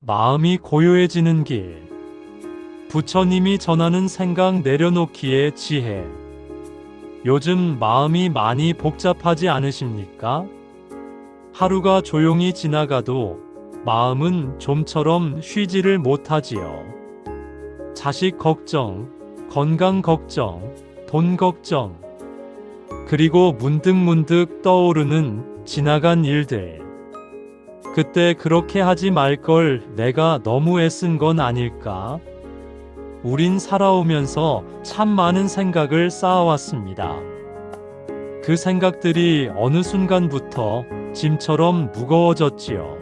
마음이 고요해지는 길. 부처님이 전하는 생각 내려놓기의 지혜. 요즘 마음이 많이 복잡하지 않으십니까? 하루가 조용히 지나가도 마음은 좀처럼 쉬지를 못하지요. 자식 걱정, 건강 걱정, 돈 걱정, 그리고 문득문득 떠오르는 지나간 일들. 그때 그렇게 하지 말 걸 내가 너무 애쓴 건 아닐까? 우린 살아오면서 참 많은 생각을 쌓아왔습니다. 그 생각들이 어느 순간부터 짐처럼 무거워졌지요.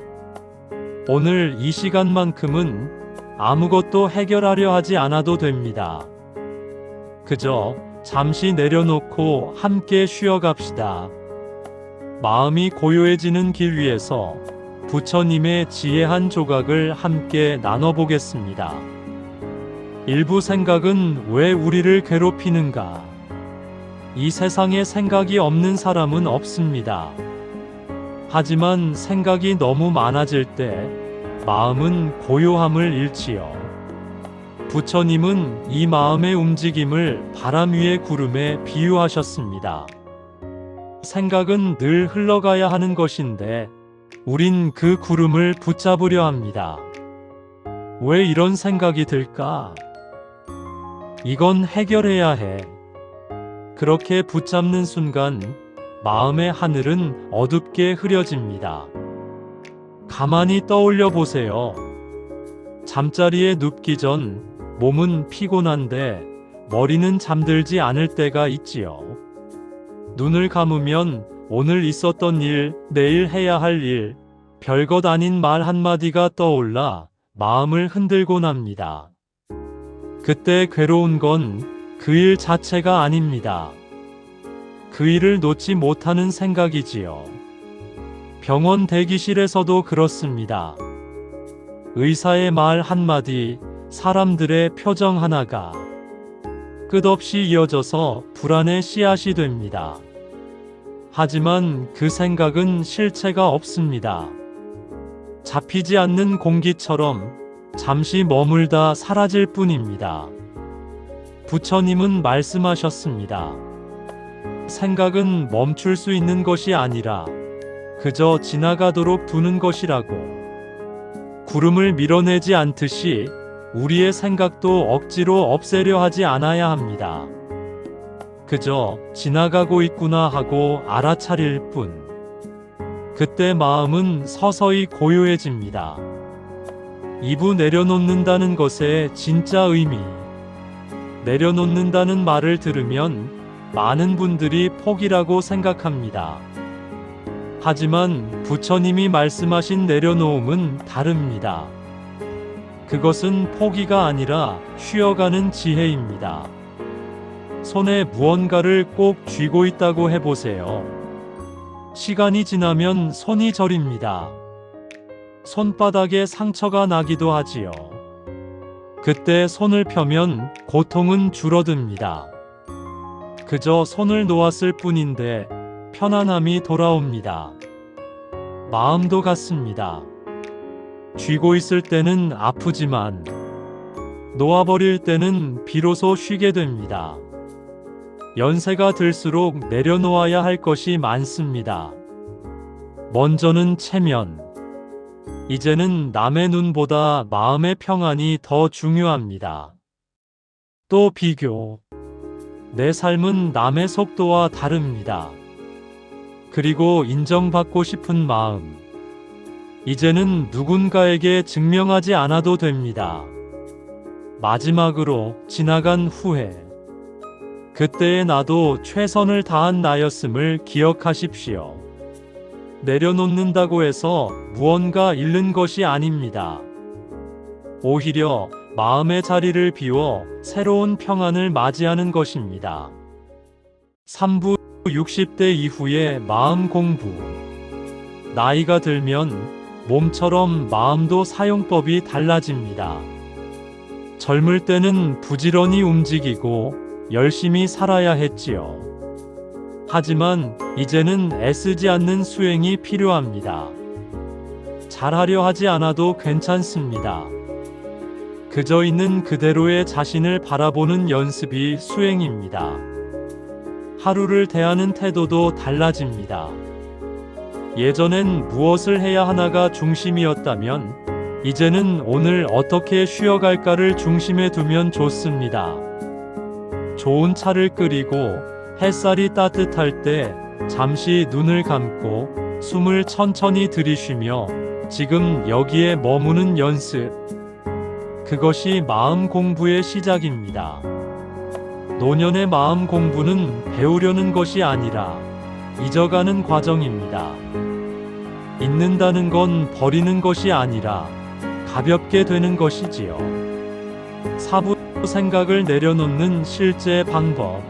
오늘 이 시간만큼은 아무것도 해결하려 하지 않아도 됩니다. 그저 잠시 내려놓고 함께 쉬어갑시다. 마음이 고요해지는 길 위에서 부처님의 지혜 한 조각을 함께 나눠보겠습니다. 일부 생각은 왜 우리를 괴롭히는가? 이 세상에 생각이 없는 사람은 없습니다. 하지만 생각이 너무 많아질 때 마음은 고요함을 잃지요. 부처님은 이 마음의 움직임을 바람 위의 구름에 비유하셨습니다. 생각은 늘 흘러가야 하는 것인데 우린 그 구름을 붙잡으려 합니다. 왜 이런 생각이 들까? 이건 해결해야 해. 그렇게 붙잡는 순간 마음의 하늘은 어둡게 흐려집니다. 가만히 떠올려 보세요. 잠자리에 눕기 전 몸은 피곤한데 머리는 잠들지 않을 때가 있지요. 눈을 감으면 오늘 있었던 일, 내일 해야 할 일, 별것 아닌 말 한마디가 떠올라 마음을 흔들곤 합니다. 그때 괴로운 건 그 일 자체가 아닙니다. 그 일을 놓지 못하는 생각이지요. 병원 대기실에서도 그렇습니다. 의사의 말 한마디, 사람들의 표정 하나가 끝없이 이어져서 불안의 씨앗이 됩니다. 하지만 그 생각은 실체가 없습니다. 잡히지 않는 공기처럼 잠시 머물다 사라질 뿐입니다. 부처님은 말씀하셨습니다. 생각은 멈출 수 있는 것이 아니라 그저 지나가도록 두는 것이라고. 구름을 밀어내지 않듯이 우리의 생각도 억지로 없애려 하지 않아야 합니다. 그저 지나가고 있구나 하고 알아차릴 뿐. 그때 마음은 서서히 고요해집니다. 이부 내려놓는다는 것의 진짜 의미. 내려놓는다는 말을 들으면 많은 분들이 포기라고 생각합니다. 하지만 부처님이 말씀하신 내려놓음은 다릅니다. 그것은 포기가 아니라 쉬어가는 지혜입니다. 손에 무언가를 꼭 쥐고 있다고 해보세요. 시간이 지나면 손이 저립니다. 손바닥에 상처가 나기도 하지요. 그때 손을 펴면 고통은 줄어듭니다. 그저 손을 놓았을 뿐인데 편안함이 돌아옵니다. 마음도 같습니다. 쥐고 있을 때는 아프지만 놓아버릴 때는 비로소 쉬게 됩니다. 연세가 들수록 내려놓아야 할 것이 많습니다. 먼저는 체면. 이제는 남의 눈보다 마음의 평안이 더 중요합니다. 또 비교. 내 삶은 남의 속도와 다릅니다. 그리고 인정받고 싶은 마음. 이제는 누군가에게 증명하지 않아도 됩니다. 마지막으로 지나간 후회. 그때의 나도 최선을 다한 나였음을 기억하십시오. 내려놓는다고 해서 무언가 잃는 것이 아닙니다. 오히려 마음의 자리를 비워 새로운 평안을 맞이하는 것입니다. 3부 60대 이후의 마음 공부. 나이가 들면 몸처럼 마음도 사용법이 달라집니다. 젊을 때는 부지런히 움직이고 열심히 살아야 했지요. 하지만 이제는 애쓰지 않는 수행이 필요합니다. 잘하려 하지 않아도 괜찮습니다. 그저 있는 그대로의 자신을 바라보는 연습이 수행입니다. 하루를 대하는 태도도 달라집니다. 예전엔 무엇을 해야 하나가 중심이었다면 이제는 오늘 어떻게 쉬어갈까를 중심에 두면 좋습니다. 좋은 차를 끓이고 햇살이 따뜻할 때 잠시 눈을 감고 숨을 천천히 들이쉬며 지금 여기에 머무는 연습. 그것이 마음 공부의 시작입니다. 노년의 마음 공부는 배우려는 것이 아니라 잊어가는 과정입니다. 잊는다는 건 버리는 것이 아니라 가볍게 되는 것이지요. 사부 생각을 내려놓는 실제 방법.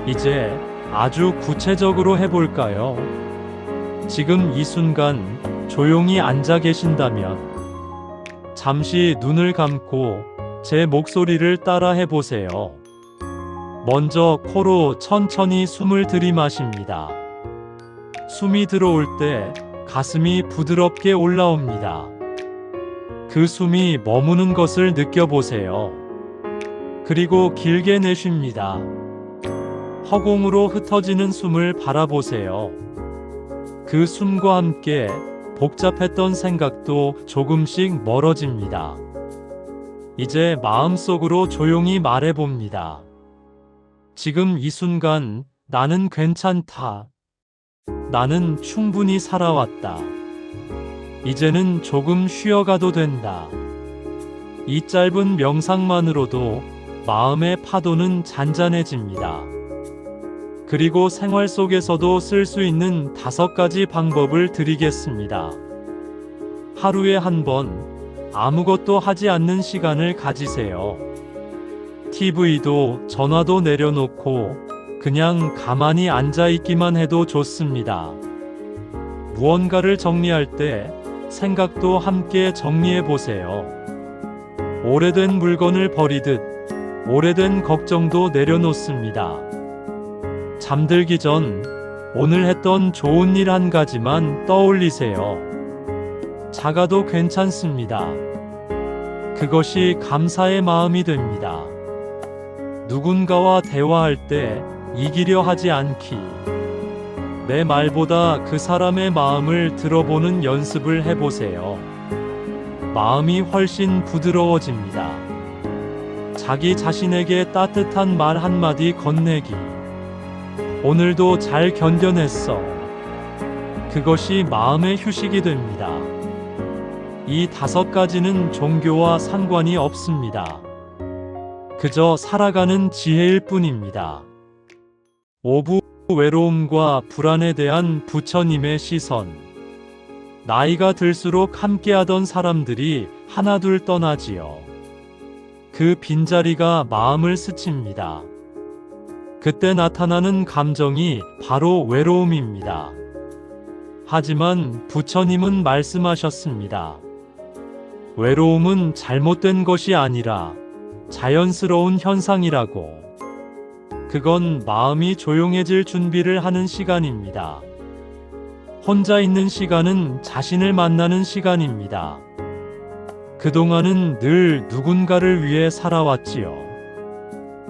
이제 아주 구체적으로 해볼까요? 지금 이 순간 조용히 앉아 계신다면 잠시 눈을 감고 제 목소리를 따라 해보세요. 먼저 코로 천천히 숨을 들이마십니다. 숨이 들어올 때 가슴이 부드럽게 올라옵니다. 그 숨이 머무는 것을 느껴보세요. 그리고 길게 내쉽니다. 허공으로 흩어지는 숨을 바라보세요. 그 숨과 함께 복잡했던 생각도 조금씩 멀어집니다. 이제 마음속으로 조용히 말해봅니다. 지금 이 순간 나는 괜찮다. 나는 충분히 살아왔다. 이제는 조금 쉬어가도 된다. 이 짧은 명상만으로도 마음의 파도는 잔잔해집니다. 그리고 생활 속에서도 쓸 수 있는 5가지 방법을 드리겠습니다. 하루에 한 번 아무것도 하지 않는 시간을 가지세요. TV도 전화도 내려놓고 그냥 가만히 앉아 있기만 해도 좋습니다. 무언가를 정리할 때 생각도 함께 정리해 보세요. 오래된 물건을 버리듯 오래된 걱정도 내려놓습니다. 잠들기 전 오늘 했던 좋은 일 한 가지만 떠올리세요. 작아도 괜찮습니다. 그것이 감사의 마음이 됩니다. 누군가와 대화할 때 이기려 하지 않기. 내 말보다 그 사람의 마음을 들어보는 연습을 해보세요. 마음이 훨씬 부드러워집니다. 자기 자신에게 따뜻한 말 한마디 건네기. 오늘도 잘 견뎌냈어. 그것이 마음의 휴식이 됩니다. 이 5가지는 종교와 상관이 없습니다. 그저 살아가는 지혜일 뿐입니다. 5부 외로움과 불안에 대한 부처님의 시선. 나이가 들수록 함께하던 사람들이 하나둘 떠나지요. 그 빈자리가 마음을 스칩니다. 그때 나타나는 감정이 바로 외로움입니다. 하지만 부처님은 말씀하셨습니다. 외로움은 잘못된 것이 아니라 자연스러운 현상이라고. 그건 마음이 조용해질 준비를 하는 시간입니다. 혼자 있는 시간은 자신을 만나는 시간입니다. 그동안은 늘 누군가를 위해 살아왔지요.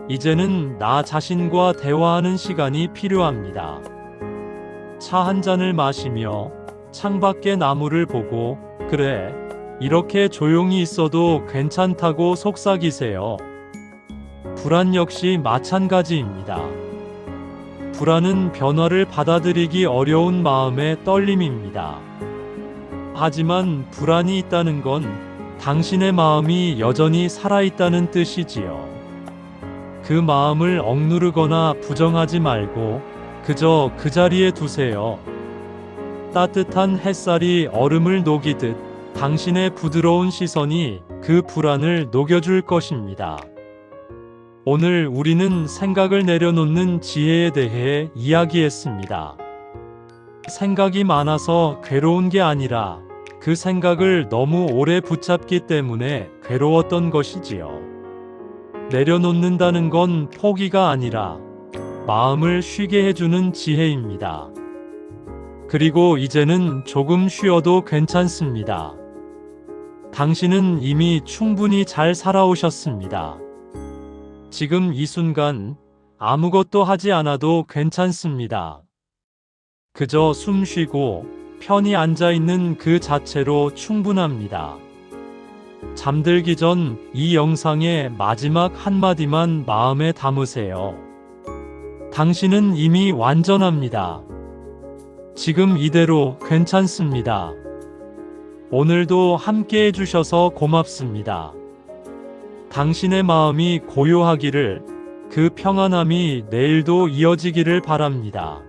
이제는 나 자신과 대화하는 시간이 필요합니다. 차 한 잔을 마시며 창밖의 나무를 보고 그래, 이렇게 조용히 있어도 괜찮다고 속삭이세요. 불안 역시 마찬가지입니다. 불안은 변화를 받아들이기 어려운 마음의 떨림입니다. 하지만 불안이 있다는 건 당신의 마음이 여전히 살아있다는 뜻이지요. 그 마음을 억누르거나 부정하지 말고 그저 그 자리에 두세요. 따뜻한 햇살이 얼음을 녹이듯 당신의 부드러운 시선이 그 불안을 녹여줄 것입니다. 오늘 우리는 생각을 내려놓는 지혜에 대해 이야기했습니다. 생각이 많아서 괴로운 게 아니라 그 생각을 너무 오래 붙잡기 때문에 괴로웠던 것이지요. 내려놓는다는 건 포기가 아니라 마음을 쉬게 해주는 지혜입니다. 그리고 이제는 조금 쉬어도 괜찮습니다. 당신은 이미 충분히 잘 살아오셨습니다. 지금 이 순간 아무것도 하지 않아도 괜찮습니다. 그저 숨 쉬고 편히 앉아 있는 그 자체로 충분합니다. 잠들기 전 이 영상의 마지막 한마디만 마음에 담으세요. 당신은 이미 완전합니다. 지금 이대로 괜찮습니다. 오늘도 함께 해주셔서 고맙습니다. 당신의 마음이 고요하기를, 그 평안함이 내일도 이어지기를 바랍니다.